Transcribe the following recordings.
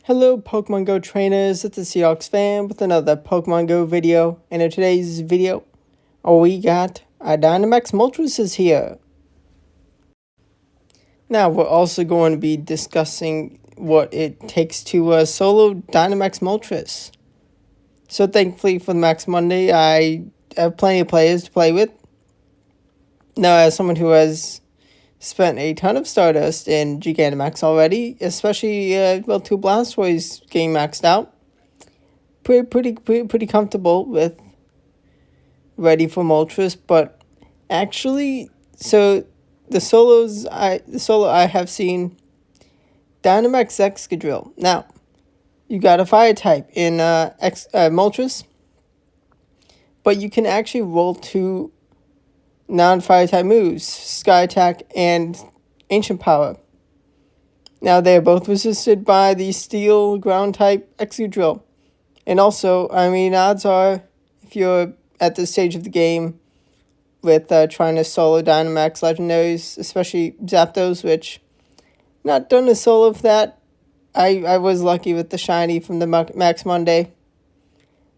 Hello Pokemon Go trainers, it's the Seahawks fan with another Pokemon Go video, and in today's video, we got Dynamax Moltres is here. Now we're also going to be discussing what it takes to solo Dynamax Moltres. So thankfully for the Max Monday, I have plenty of players to play with. Now as someone who has spent a ton of Stardust in Gigantamax already, especially two Blastoise getting maxed out. Pretty comfortable with ready for Moltres, but actually, so the solo I have seen Dynamax Excadrill. Now, you got a fire type in Moltres, but you can actually roll two non-fire type moves, Sky Attack and Ancient Power. Now they are both resisted by the Steel Ground type Excadrill. And also, odds are, if you're at this stage of the game with trying to solo Dynamax Legendaries, especially Zapdos, which not done a solo of that. I was lucky with the shiny from the Max Monday.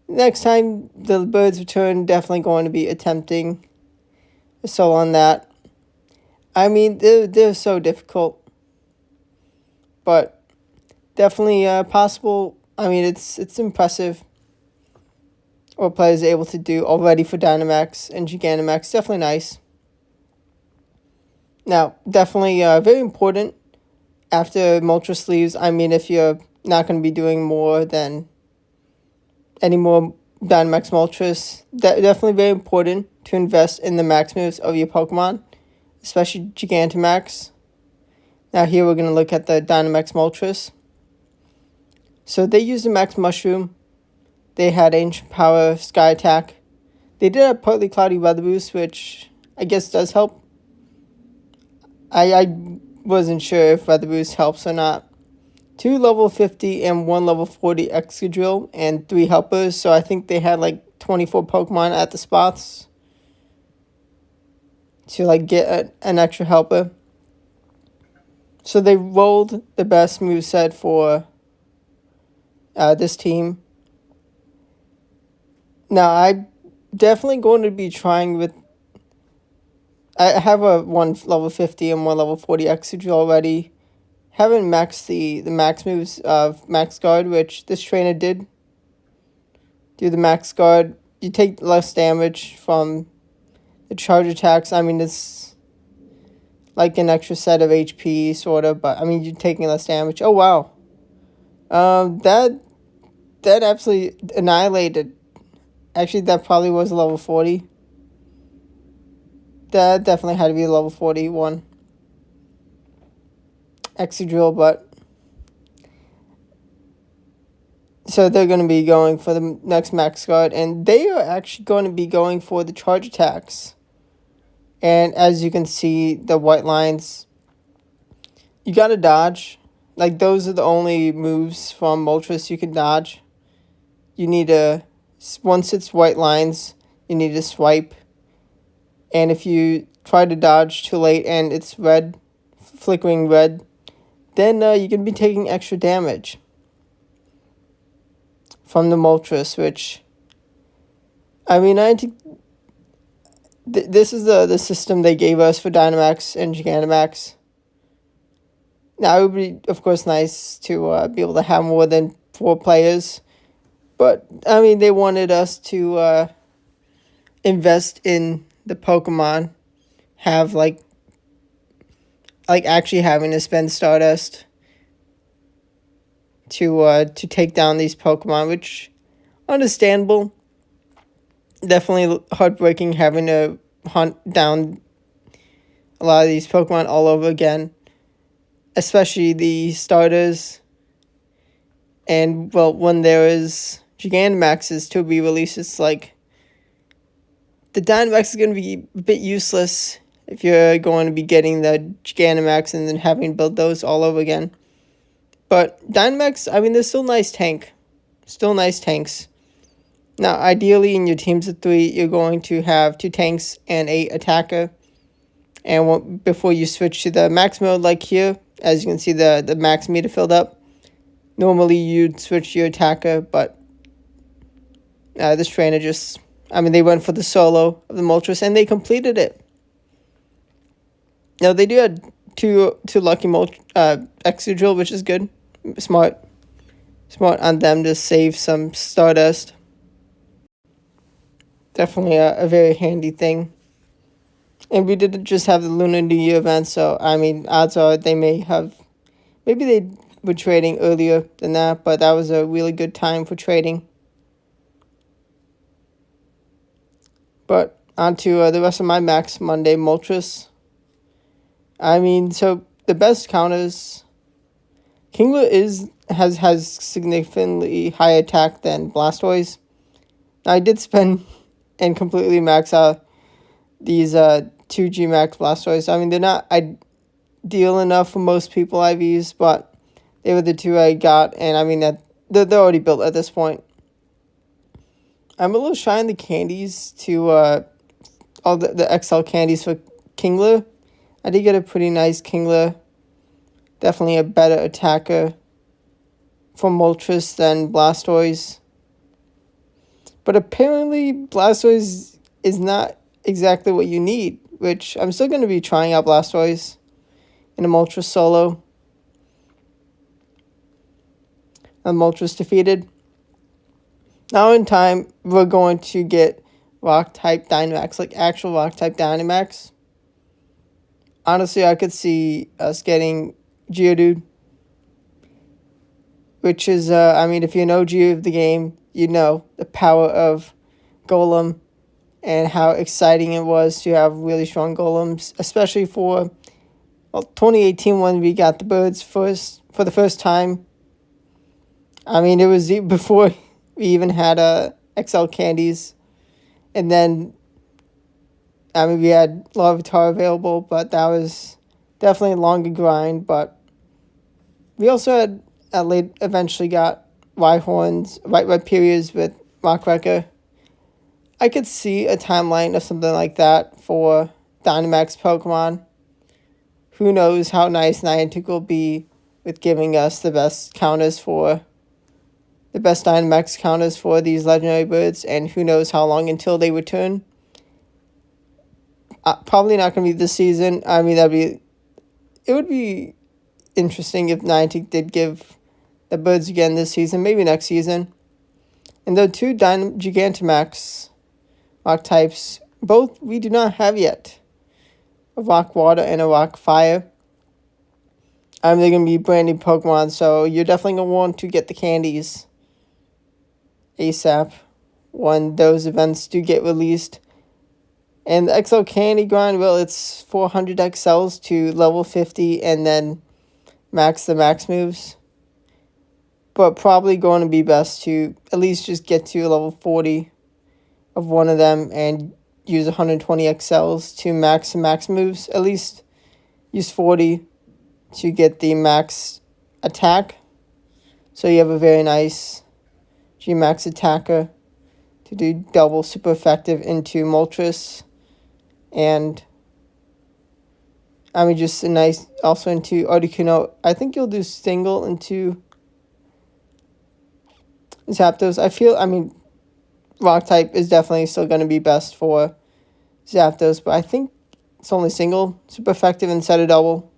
Next time the birds return, definitely going to be attempting so on that. They're so difficult, but definitely possible. It's impressive what players are able to do already for Dynamax and Gigantamax. Definitely nice. Now, definitely very important after Moltres leaves. If you're not going to be doing more than any more Dynamax Moltres, definitely very important to invest in the max moves of your Pokemon, especially Gigantamax. Now here we're going to look at the Dynamax Moltres. So they used the Max Mushroom. They had Ancient Power, Sky Attack. They did have partly Cloudy Weather Boost, which I guess does help. I wasn't sure if Weather Boost helps or not. 2 level 50 and 1 level 40 Excadrill and 3 helpers. So I think they had 24 Pokemon at the spots to get an extra helper. So they rolled the best moveset for this team. Now I'm definitely going to be trying with. I have a 1 level 50 and 1 level 40 Excadrill already. Haven't maxed the max moves of Max Guard, which this trainer did. Do the Max Guard. You take less damage from the charge attacks. It's like an extra set of HP, sort of, but you're taking less damage. Oh, wow. That absolutely annihilated. Actually, that probably was a level 40. That definitely had to be a level 41. Excadrill, but so they're going to be going for the next Max Guard, and they are actually going to be going for the charge attacks. And as you can see, the white lines, you got to dodge. Those are the only moves from Moltres you can dodge. You need to, once it's white lines, you need to swipe. And if you try to dodge too late and it's red, flickering red, then you can be taking extra damage from the Moltres, which, I think this is the system they gave us for Dynamax and Gigantamax. Now, it would be, of course, nice to be able to have more than 4 players, but, they wanted us to invest in the Pokemon, have, actually having to spend Stardust to take down these Pokemon, which understandable. Definitely heartbreaking having to hunt down a lot of these Pokemon all over again, especially the starters. And when there is Gigantamaxes to be released, it's the Dynamax is going to be a bit useless if you're going to be getting the Gigantamax and then having to build those all over again. But Dynamax, they're still nice tank. Still nice tanks. Now, ideally, in your teams of 3, you're going to have 2 tanks and 8 attacker. And before you switch to the max mode, like here, as you can see, the max meter filled up. normally you'd switch your attacker, but this trainer just, they went for the solo of the Moltres, and they completed it. Now, they do have two lucky Excadrill, which is good. Smart on them to save some Stardust. Definitely a very handy thing. And we did just have the Lunar New Year event, so, odds are maybe they were trading earlier than that, but that was a really good time for trading. But on to the rest of my Max Monday Moltres. So the best counters, Kingler has significantly higher attack than Blastoise. Now, I did spend and completely max out these 2G Max Blastoise. They're not ideal enough for most people I've used, but they were the two I got, and that they're already built at this point. I'm a little shy on the candies to all the XL candies for Kingler. I did get a pretty nice Kingler. Definitely a better attacker for Moltres than Blastoise. But apparently Blastoise is not exactly what you need, which I'm still going to be trying out Blastoise in a Moltres solo. And Moltres defeated. Now in time, we're going to get Rock-type Dynamax, like actual Rock-type Dynamax. Honestly, I could see us getting Geodude, which is, if you know Geo of the game, you know the power of Golem and how exciting it was to have really strong Golems, especially for 2018 when we got the birds for the first time. It was before we even had XL candies, and then we had Larvitar available, but that was definitely a longer grind. But we also had eventually got Rhyhorns, Rhyperiors with Rockrucker. I could see a timeline of something like that for Dynamax Pokemon. Who knows how nice Niantic will be with giving us the best Dynamax counters for these legendary birds, and who knows how long until they return. Probably not going to be this season. It would be interesting if Niantic did give the birds again this season, maybe next season. And the two Gigantamax rock types, both we do not have yet. A Rock Water and a Rock Fire. They're going to be brand new Pokemon, so you're definitely going to want to get the candies ASAP when those events do get released. And the XL candy grind, well, it's 400 XLs to level 50 and then max the max moves. But probably going to be best to at least just get to level 40 of one of them and use 120 XLs to max the max moves. At least use 40 to get the max attack. So you have a very nice G-Max attacker to do double super effective into Moltres. And just a nice also into Articuno. I think you'll do single into Zapdos. I feel Rock type is definitely still going to be best for Zapdos, but I think it's only single super effective instead of double.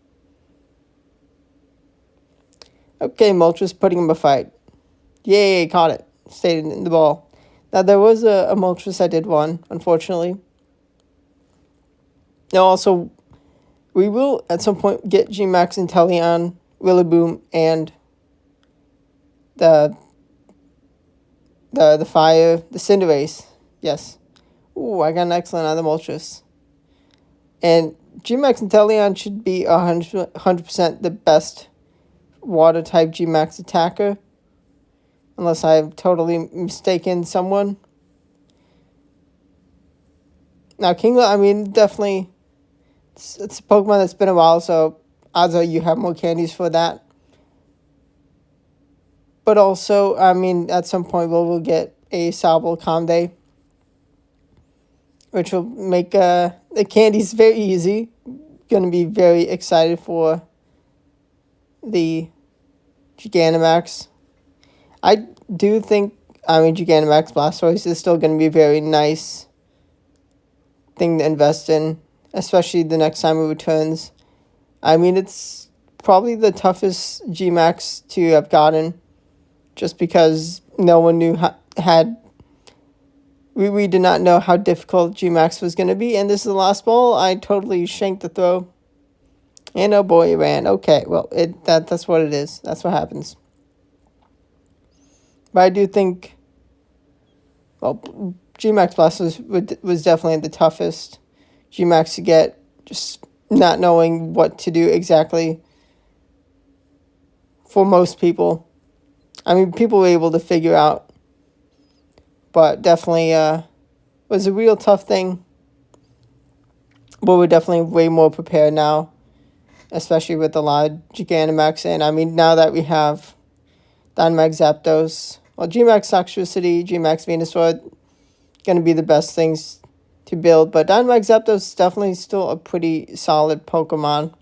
Okay, Moltres putting him a fight. Yay, caught it. Stayed in the ball. Now there was a Moltres I did one, unfortunately. Now, also, we will at some point get G-Max Inteleon, Rillaboom, and the fire, the Cinderace. Yes. Ooh, I got an excellent out of the Moltres. And G-Max Inteleon should be 100% the best water-type G-Max attacker. Unless I've totally mistaken someone. Now, Kingler, definitely, it's a Pokemon that's been a while, so odds are you have more candies for that. But also, at some point we'll get a Sobble Comday, which will make the candies very easy. Going to be very excited for the Gigantamax I do think, Gigantamax Blastoise is still going to be a very nice thing to invest in, especially the next time it returns. It's probably the toughest Gmax to have gotten, just because no one knew we did not know how difficult Gmax was going to be, and this is the last ball. I totally shanked the throw, and oh boy, it ran. Okay, well, that's what it is. That's what happens. But I do think, well, Gmax Blastoise was definitely the toughest Gmax to get, just not knowing what to do exactly for most people. People were able to figure out, but definitely was a real tough thing. But we're definitely way more prepared now, especially with a lot of Gigantamax. And now that we have Dynamax Zapdos, well, Gmax Toxtricity, Gmax Venusaur, going to be the best things to build. But Dynamax Zapdos is definitely still a pretty solid Pokemon.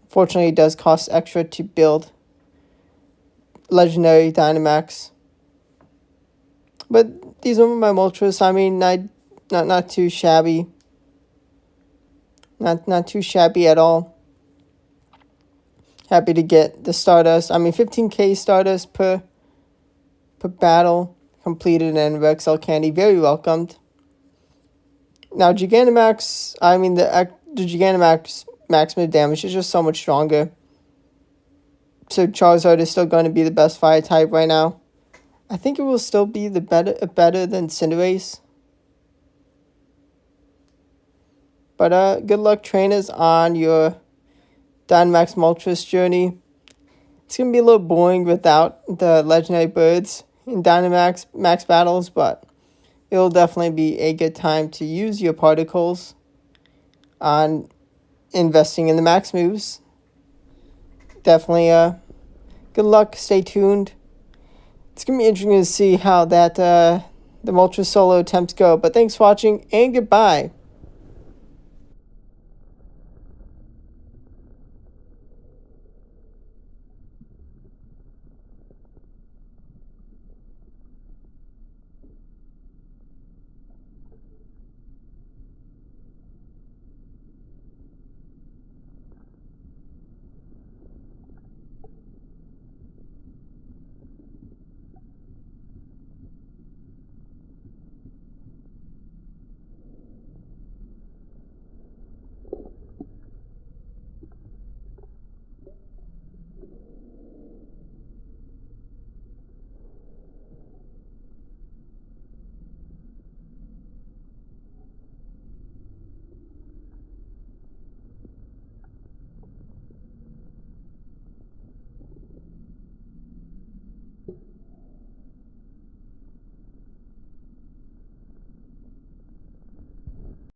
Fortunately, it does cost extra to build Legendary Dynamax. But these are my Moltres. Not too shabby. Not too shabby at all. Happy to get the Stardust. 15k Stardust per battle completed, and Red Cell Candy, very welcomed. Now Gigantamax, the Gigantamax maximum damage is just so much stronger. So Charizard is still going to be the best fire type right now. I think it will still be better than Cinderace. But good luck, trainers, on your Dynamax Moltres journey. It's going to be a little boring without the legendary birds in Dynamax max battles, but it'll definitely be a good time to use your particles on investing in the max moves. Definitely good luck. Stay tuned. It's going to be interesting to see how that the Moltres solo attempts go. But thanks for watching, and goodbye.